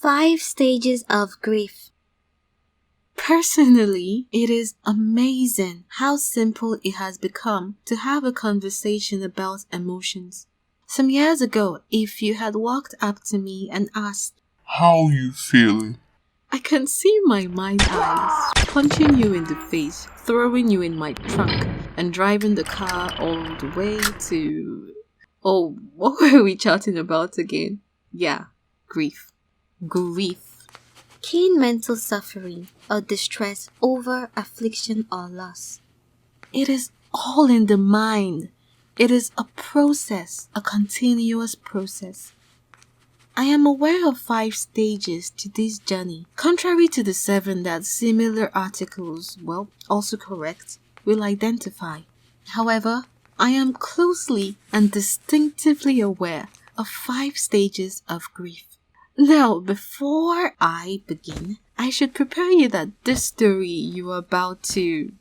5 stages of grief. Personally, it is amazing how simple it has become to have a conversation about emotions. Some years ago, if you had walked up to me and asked, "How you feeling?" I can see my mind's eyes punching you in the face, throwing you in my trunk, and driving the car all the way to... Oh, what were we chatting about again? Yeah, grief. Grief. Keen mental suffering or distress over affliction or loss. It is all in the mind. It is a process, a continuous process. I am aware of 5 stages to this journey, contrary to the 7 that similar articles, also correct, will identify. However, I am closely and distinctively aware of 5 stages of grief. Now, before I begin, I should prepare you that this story you are about to,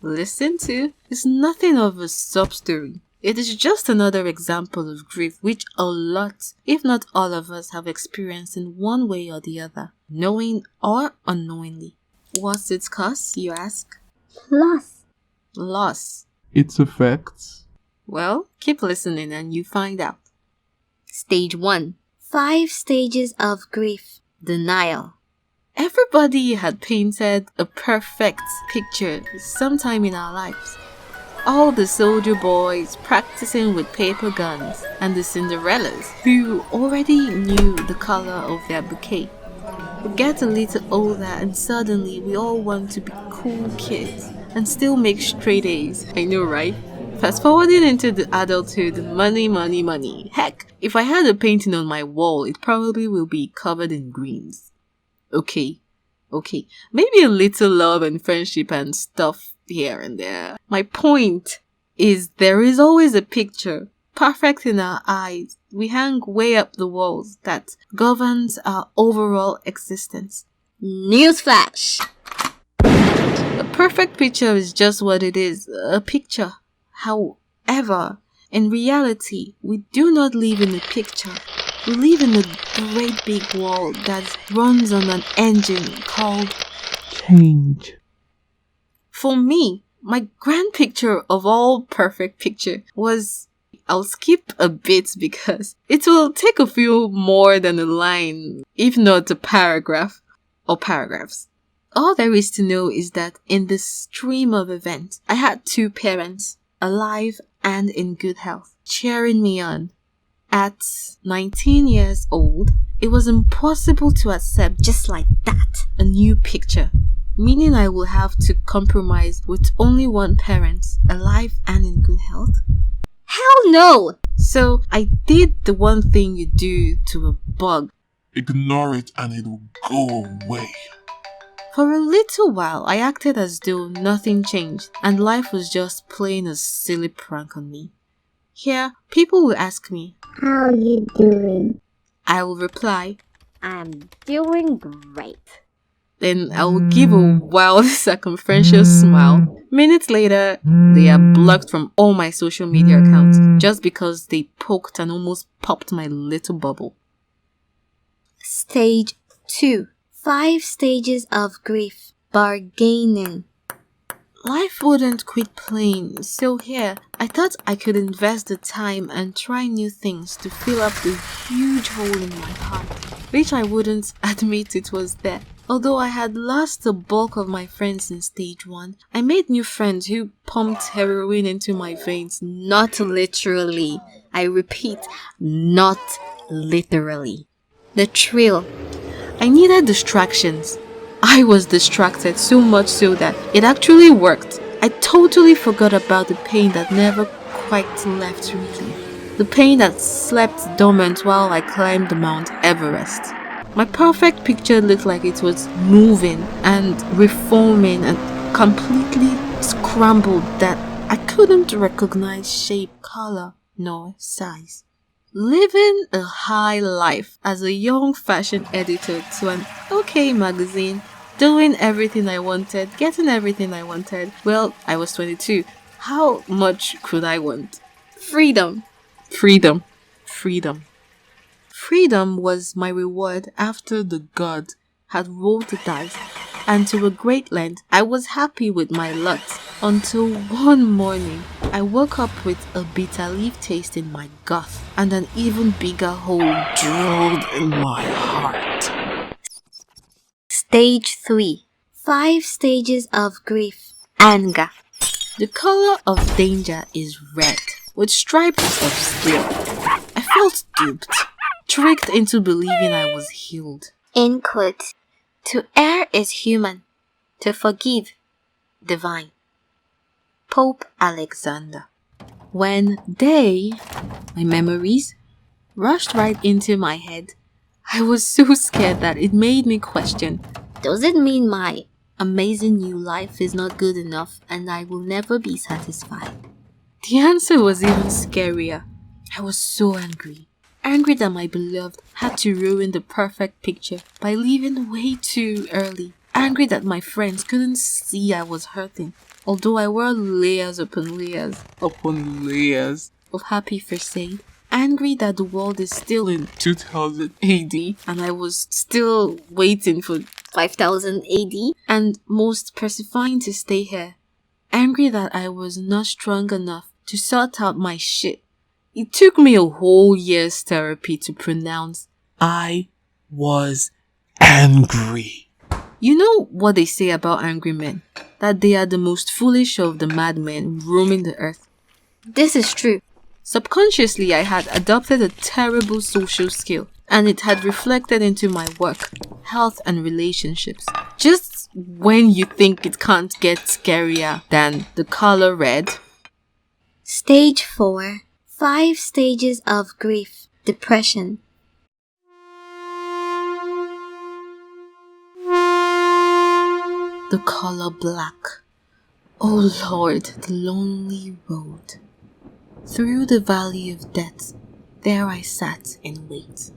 listen to is nothing of a sub-story. It is just another example of grief which a lot, if not all of us have experienced in one way or the other, knowing or unknowingly. What's its cause, you ask? Loss. Its effects. Well, keep listening and you find out. Stage 1. 5 stages of grief. Denial. Everybody had painted a perfect picture sometime in our lives. All the soldier boys practicing with paper guns and the Cinderellas who already knew the color of their bouquet. We get a little older and suddenly we all want to be cool kids and still make straight A's. I know, right? Fast forwarding into the adulthood, money. Heck, if I had a painting on my wall, it probably will be covered in greens. Okay. Maybe a little love and friendship and stuff here and there. My point is there is always a picture, perfect in our eyes, we hang way up the walls that governs our overall existence. Newsflash! A perfect picture is just what it is, a picture. However, in reality, we do not live in a picture. We live in a great big world that runs on an engine called change. For me, my grand picture of all perfect picture was... I'll skip a bit because it will take a few more than a line, if not a paragraph or paragraphs. All there is to know is that in the stream of events, I had 2 parents, alive and in good health, cheering me on. At 19 years old, it was impossible to accept just like that a new picture, meaning I will have to compromise with only 1 parent, alive and in good health. Hell no! So I did the one thing you do to a bug. Ignore it and it will go away. For a little while, I acted as though nothing changed and life was just playing a silly prank on me. Here, people will ask me, "How you doing?" I will reply, "I'm doing great." Then I will give a wild circumferential smile. Minutes later, they are blocked from all my social media accounts just because they poked and almost popped my little bubble. Stage 2. 5 stages of grief. Bargaining. Life wouldn't quit playing, so here, I thought I could invest the time and try new things to fill up the huge hole in my heart, which I wouldn't admit it was there. Although I had lost the bulk of my friends in stage 1, I made new friends who pumped heroin into my veins. Not literally. I repeat, not literally. The thrill. I needed distractions. I was distracted so much so that it actually worked. I totally forgot about the pain that never quite left really. The pain that slept dormant while I climbed Mount Everest. My perfect picture looked like it was moving and reforming and completely scrambled that I couldn't recognize shape, color, nor size. Living a high life as a young fashion editor to an okay magazine, doing everything I wanted, getting everything I wanted. Well, I was 22. How much could I want? Freedom. Freedom was my reward after the god had rolled the dice, and to a great length I was happy with my lot until one morning I woke up with a bitter leaf taste in my gut and an even bigger hole drilled in my heart. Stage 3. 5 stages of grief. Anger. The color of danger is red, with stripes of steel. I felt duped, tricked into believing I was healed. In quote, to err is human, to forgive, divine. Pope Alexander. When my memories, rushed right into my head, I was so scared that it made me question, Does it mean my amazing new life is not good enough and I will never be satisfied? the answer was even scarier. I was so angry. Angry that my beloved had to ruin the perfect picture by leaving way too early. Angry that my friends couldn't see I was hurting, although I wore layers upon layers of happy first aid. Angry that the world is still in 2000 AD and I was still waiting for 5000 AD? and most persifying to stay here. Angry that I was not strong enough to sort out my shit. It took me a whole year's therapy to pronounce I was angry. You know what they say about angry men? That they are the most foolish of the madmen roaming the earth. This is true. Subconsciously, I had adopted a terrible social skill, and it had reflected into my work, health, and relationships. Just when you think it can't get scarier than the color red. Stage 4. 5 stages of grief. Depression. The color black. Oh Lord, the lonely road. Through the valley of death, there I sat in wait.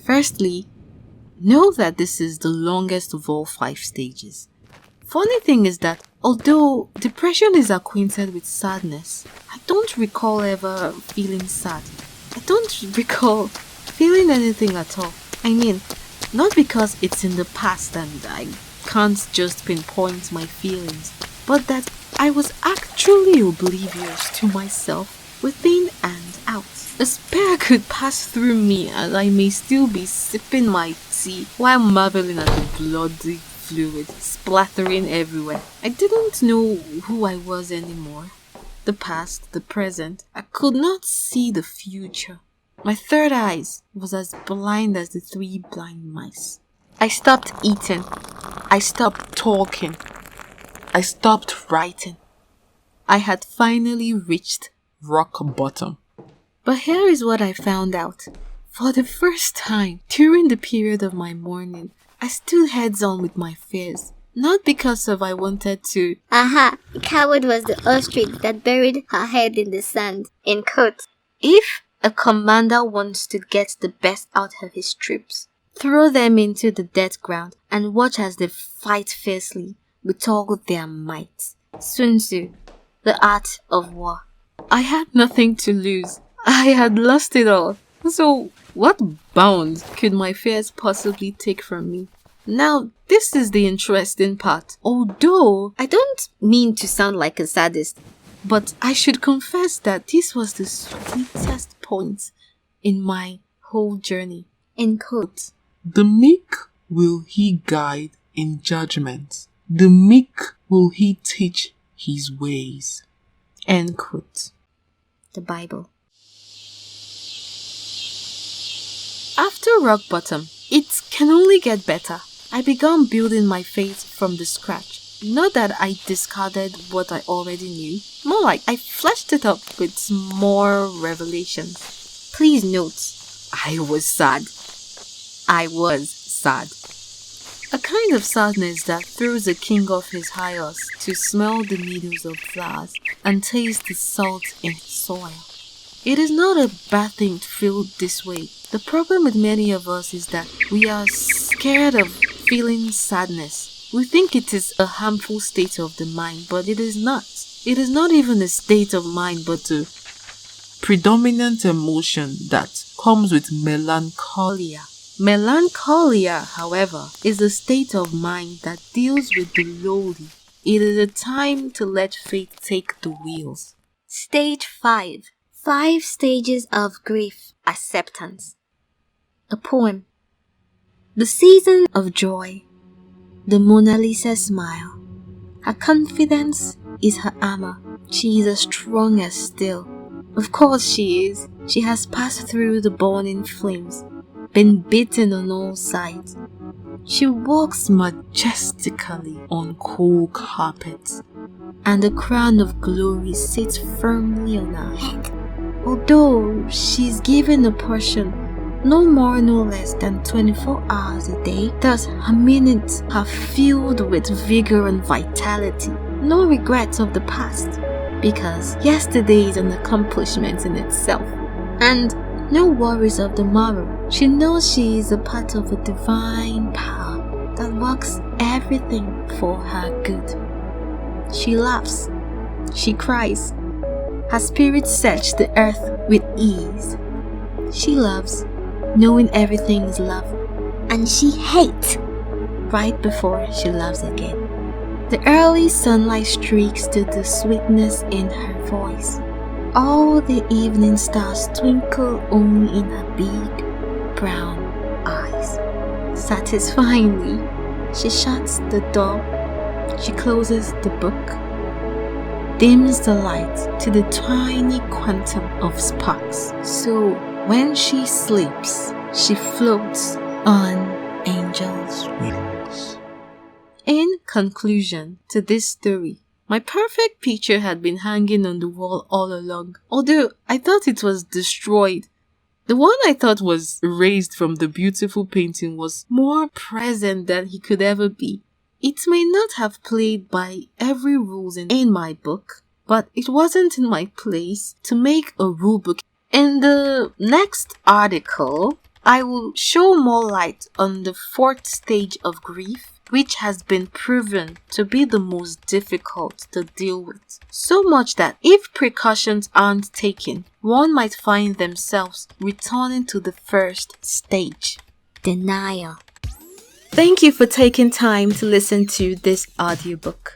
Firstly, know that this is the longest of all 5 stages. Funny thing is that although depression is acquainted with sadness, I don't recall ever feeling sad. I don't recall feeling anything at all. I mean, not because it's in the past and I can't just pinpoint my feelings, but that I was actually oblivious to myself within and out. A spear could pass through me and I may still be sipping my tea while marveling at the bloody fluid splattering everywhere. I didn't know who I was anymore. The past, the present. I could not see the future. My third eyes was as blind as the 3 blind mice. I stopped eating. I stopped talking. I stopped writing. I had finally reached rock bottom. But here is what I found out. For the first time during the period of my mourning, I stood heads on with my fears. Not because of I wanted to. Aha! The coward was the ostrich that buried her head in the sand. In quote. If a commander wants to get the best out of his troops, throw them into the death ground and watch as they fight fiercely with all their might. Sun Tzu, The Art of War. I had nothing to lose. I had lost it all. So what bounds could my fears possibly take from me? Now, this is the interesting part. Although I don't mean to sound like a sadist, but I should confess that this was the sweetest point in my whole journey. In quote. The meek will he guide in judgment. The meek will he teach his ways. End quote. The Bible. After rock bottom, it can only get better. I began building my faith from the scratch. Not that I discarded what I already knew, more like I fleshed it up with more revelations. Please note, I was sad. I was sad. A kind of sadness that throws a king off his high horse to smell the needles of flowers and taste the salt in soil. It is not a bad thing to feel this way. The problem with many of us is that we are scared of feeling sadness. We think it is a harmful state of the mind, but it is not. It is not even a state of mind, but a predominant emotion that comes with melancholia. Melancholia, however, is a state of mind that deals with the lowly. It is a time to let fate take the wheels. Stage 5. 5 stages of grief acceptance. A poem. The season of joy. The Mona Lisa smile. Her confidence is her armor. She is as strong as steel. Of course she is. She has passed through the burning flames, been beaten on all sides. She walks majestically on cool carpets, and the crown of glory sits firmly on her head. Although she's given a portion no more no less than 24 hours a day, thus her minutes are filled with vigor and vitality. No regrets of the past, because yesterday is an accomplishment in itself. And no worries of the morrow. She knows she is a part of a divine power that works everything for her good. She laughs. She cries. Her spirit searches the earth with ease. She loves, knowing everything is love. And she hates right before she loves again. The early sunlight streaks to the sweetness in her voice. All the evening stars twinkle only in her big, brown eyes. Satisfyingly, she shuts the door, she closes the book, dims the light to the tiny quantum of sparks. So when she sleeps, she floats on angels' wings. In conclusion to this story, my perfect picture had been hanging on the wall all along, although I thought it was destroyed. The one I thought was erased from the beautiful painting was more present than he could ever be. It may not have played by every rules in my book, but it wasn't in my place to make a rule book. In the next article, I will show more light on the 4th stage of grief, which has been proven to be the most difficult to deal with. So much that if precautions aren't taken, one might find themselves returning to the 1st stage. Denial. Thank you for taking time to listen to this audiobook.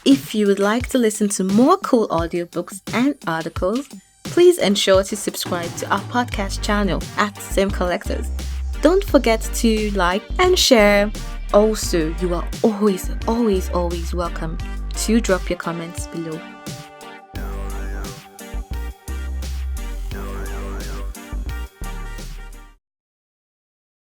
If you would like to listen to more cool audiobooks and articles, please ensure to subscribe to our podcast channel at Sim Collectors. Don't forget to like and share. Also, you are always welcome to drop your comments below.